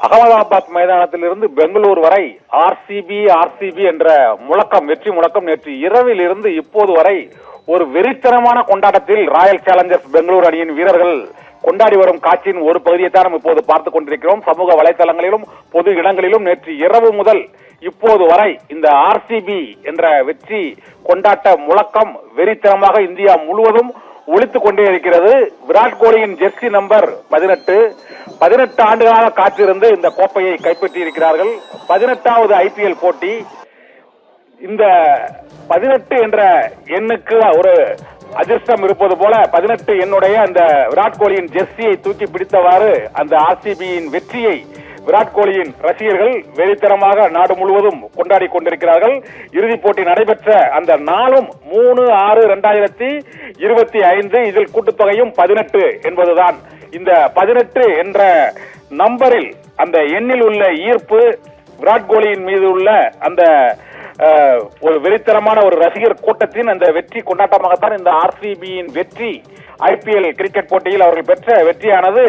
அகமதாபாத் மைதானத்திலிருந்து பெங்களூர் வரை ஆர்சிபி என்ற முழக்கம், வெற்றி முழக்கம் நேற்று இரவில் இருந்து இப்போது வரை ஒரு வெறித்தனமான கொண்டாட்டத்தில் ராயல் சேலஞ்சர்ஸ் பெங்களூர் அணியின் வீரர்கள் கொண்டாடி வரும் காட்சியின் ஒரு பகுதியை தான் நாம் இப்போது பார்த்துக் கொண்டிருக்கிறோம். சமூக வலைதளங்களிலும் பொது இடங்களிலும் நேற்று இரவு முதல் இப்போது வரை இந்த ஆர்சிபி என்ற வெற்றி கொண்டாட்ட முழக்கம் வெறித்தனமாக இந்தியா முழுவதும் ஒலித்துக் கொண்டே இருக்கிறது. விராட் கோலியின் ஜெர்சி நம்பர் 18 ஆண்டுகளாக காத்திருந்து இந்த கோப்பையை கைப்பற்றி இருக்கிறார்கள். 18வது ஐபிஎல் போட்டி. இந்த 18 என்ற எண்ணுக்கு ஒரு அதிர்ஷ்டம் இருப்பது போல 18 எண்ணுடைய அந்த விராட் கோலியின் ஜெர்சியை தூக்கி பிடித்தவாறு அந்த ஆர்சிபியின் வெற்றியை விராட் கோலியின் ரசிகர்கள் வெறித்தனமாக நாடு முழுவதும் கொண்டாடி கொண்டிருக்கிறார்கள். இறுதிப் போட்டி நடைபெற்ற அந்த நாளும் 3/6/2025 இதில் கூட்டுத்தொகையும் 18 என்பதுதான். இந்த 18 என்ற நம்பரில் அந்த எண்ணில் உள்ள ஈர்ப்பு, விராட் கோலியின் மீது உள்ள அந்த ஒரு வெறித்தனமான ஒரு ரசிகர் கூட்டத்தின் அந்த வெற்றி கொண்டாட்டமாகத்தான் இந்த ஆர்சிபியின் வெற்றி ஐபிஎல் கிரிக்கெட் போட்டியில் அவர்கள் பெற்ற வெற்றியானது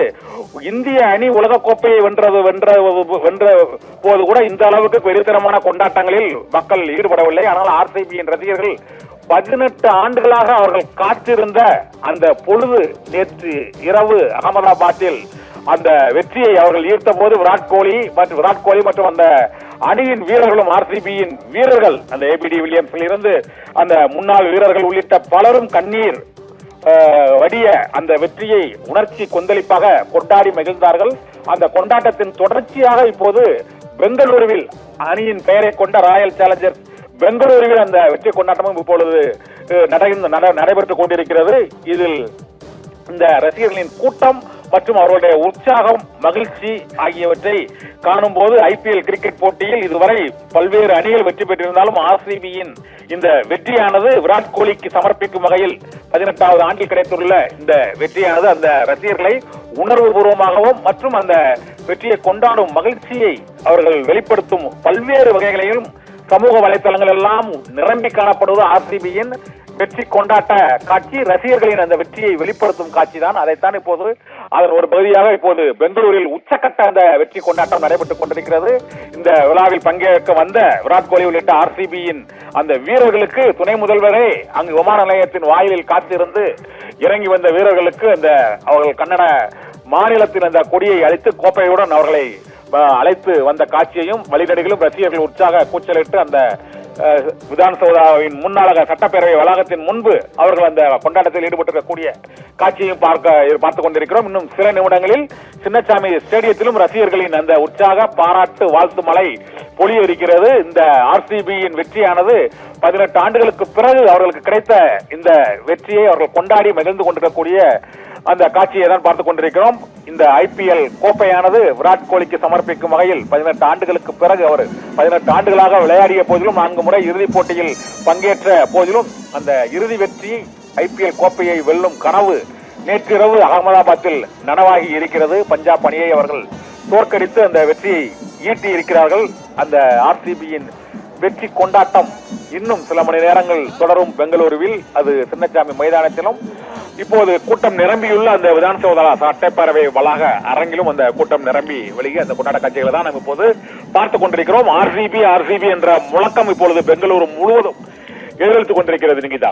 இந்திய அணி உலக கோப்பையை வென்ற போது கூட இந்த அளவுக்கு வெறித்தனமான கொண்டாட்டங்களில் மக்கள் ஈடுபடவில்லை. ஆனால் ஆர்சிபியின் ரசிகர்கள் 18 ஆண்டுகளாக அவர்கள் காத்திருந்த அந்த பொழுது நேற்று இரவு அகமதாபாத்தில் அந்த வெற்றியை அவர்கள் ஈர்த்த போது விராட் கோலி மற்றும் அந்த அணியின் வீரர்களும் ஆர்சிபியின் வீரர்கள் அந்த ஏபிடி வில்லியம்ஸில் இருந்து அந்த முன்னாள் வீரர்கள் உள்ளிட்ட பலரும் கண்ணீர் வடிய அந்த வெற்றியை உணர்ச்சி கொந்தளிப்பாக கொண்டாடி மகிழ்ந்தார்கள். அந்த கொண்டாட்டத்தின் தொடர்ச்சியாக இப்போது பெங்களூருவில் அணியின் பெயரை கொண்ட ராயல் சேலஞ்சர்ஸ் பெங்களூருவில் அந்த வெற்றி கொண்டாட்டமும் இப்பொழுது நடைபெற்றுக் கொண்டிருக்கிறது. இதில் இந்த ரசிகர்களின் கூட்டம் மற்றும் அவர்களுடைய உற்சாகம், மகிழ்ச்சி ஆகியவற்றை காணும் போது ஐபிஎல் கிரிக்கெட் போட்டியில் இதுவரை பல்வேறு அணிகள் வெற்றி பெற்றிருந்தாலும் ஆர்சிபியின் இந்த வெற்றியானது விராட் கோலிக்கு சமர்ப்பிக்கும் வகையில் 18வது ஆண்டில் கிடைத்துள்ள இந்த வெற்றியானது அந்த ரசிகர்களை உணர்வு பூர்வமாகவும் மற்றும் அந்த வெற்றியை கொண்டாடும் மகிழ்ச்சியை அவர்கள் வெளிப்படுத்தும் பல்வேறு வகைகளையும் சமூக வலைதளங்கள் எல்லாம் நிரம்பி காணப்படுவது ஆர்சிபியின் வெற்றி கொண்டாட்ட காட்சி, ரசிகர்களின் அந்த வெற்றியை வெளிப்படுத்தும் காட்சி தான். அதைத்தான் இப்போது அதன் ஒரு பகுதியாக இப்போது பெங்களூரில் உச்சக்கட்ட அந்த வெற்றி கொண்டாட்டம் நடைபெற்றுக் கொண்டிருக்கிறது. இந்த விழாவில் பங்கேற்க வந்த விராட் கோலி உள்ளிட்ட ஆர்சிபியின் அந்த வீரர்களுக்கு துணை முதல்வரே அங்கு விமான நிலையத்தின் வாயிலில் காத்திருந்து இறங்கி வந்த வீரர்களுக்கு அந்த அவர்கள் கன்னட மாநிலத்தின் அந்த கொடியை அளித்து கோப்பையுடன் அவர்களை அழைத்து வந்த காட்சியையும் வழிநடிகளும் ரசிகர்கள் உற்சாக கூச்சலிட்டு அந்த விதான்சௌதாவின் முன்னாளக சட்டப்பேரவை வளாகத்தின் முன்பு அவர்கள் அந்த கொண்டாட்டத்தில் ஈடுபட்டிருக்கக்கூடிய காட்சியையும் பார்த்துக் கொண்டிருக்கிறோம். இன்னும் சில நிமிடங்களில் சின்னசாமி ஸ்டேடியத்திலும் ரசிகர்களின் அந்த உற்சாக பாராட்டு வாழ்த்து மழை பொழிய இருக்கிறது. இந்த ஆர்சிபியின் வெற்றியானது 18 ஆண்டுகளுக்கு பிறகு அவர்களுக்கு கிடைத்த இந்த வெற்றியை அவர்கள் கொண்டாடி மகிழ்ந்து கொண்டிருக்கக்கூடிய அந்த காட்சியை தான் பார்த்துக் கொண்டிருக்கிறோம். இந்த ஐபிஎல் கோப்பையானது விராட் கோலிக்கு சமர்ப்பிக்கும் வகையில் 18 ஆண்டுகளுக்கு பிறகு அவர் 18 ஆண்டுகளாக விளையாடிய போதிலும் 4 முறை இறுதிப் போட்டியில் பங்கேற்ற போதிலும் அந்த இறுதி வெற்றி ஐபிஎல் கோப்பையை வெல்லும் கனவு நேற்றிரவு அகமதாபாத்தில் நனவாகி இருக்கிறது. பஞ்சாப் அணியை அவர்கள் தோற்கடித்து அந்த வெற்றியை ஈட்டி இருக்கிறார்கள். அந்த ஆர்சிபியின் வெற்றி கொண்டாட்டம் இன்னும் சில மணி நேரங்கள் தொடரும் பெங்களூருவில். அது சின்னசாமி மைதானத்திலும் இப்போது கூட்டம் நிரம்பியுள்ள அந்த விதான்சௌதா சட்டப்பேரவை வளாக அரங்கிலும் அந்த கூட்டம் நிரம்பி வெளியே அந்த கொண்டாட்ட காட்சிகளை தான் நாம் இப்போது பார்த்துக் கொண்டிருக்கிறோம். ஆர்சிபி என்ற முழக்கம் இப்பொழுது பெங்களூரு முழுவதும் எதிரொலித்துக் கொண்டிருக்கிறது. நிகிதா.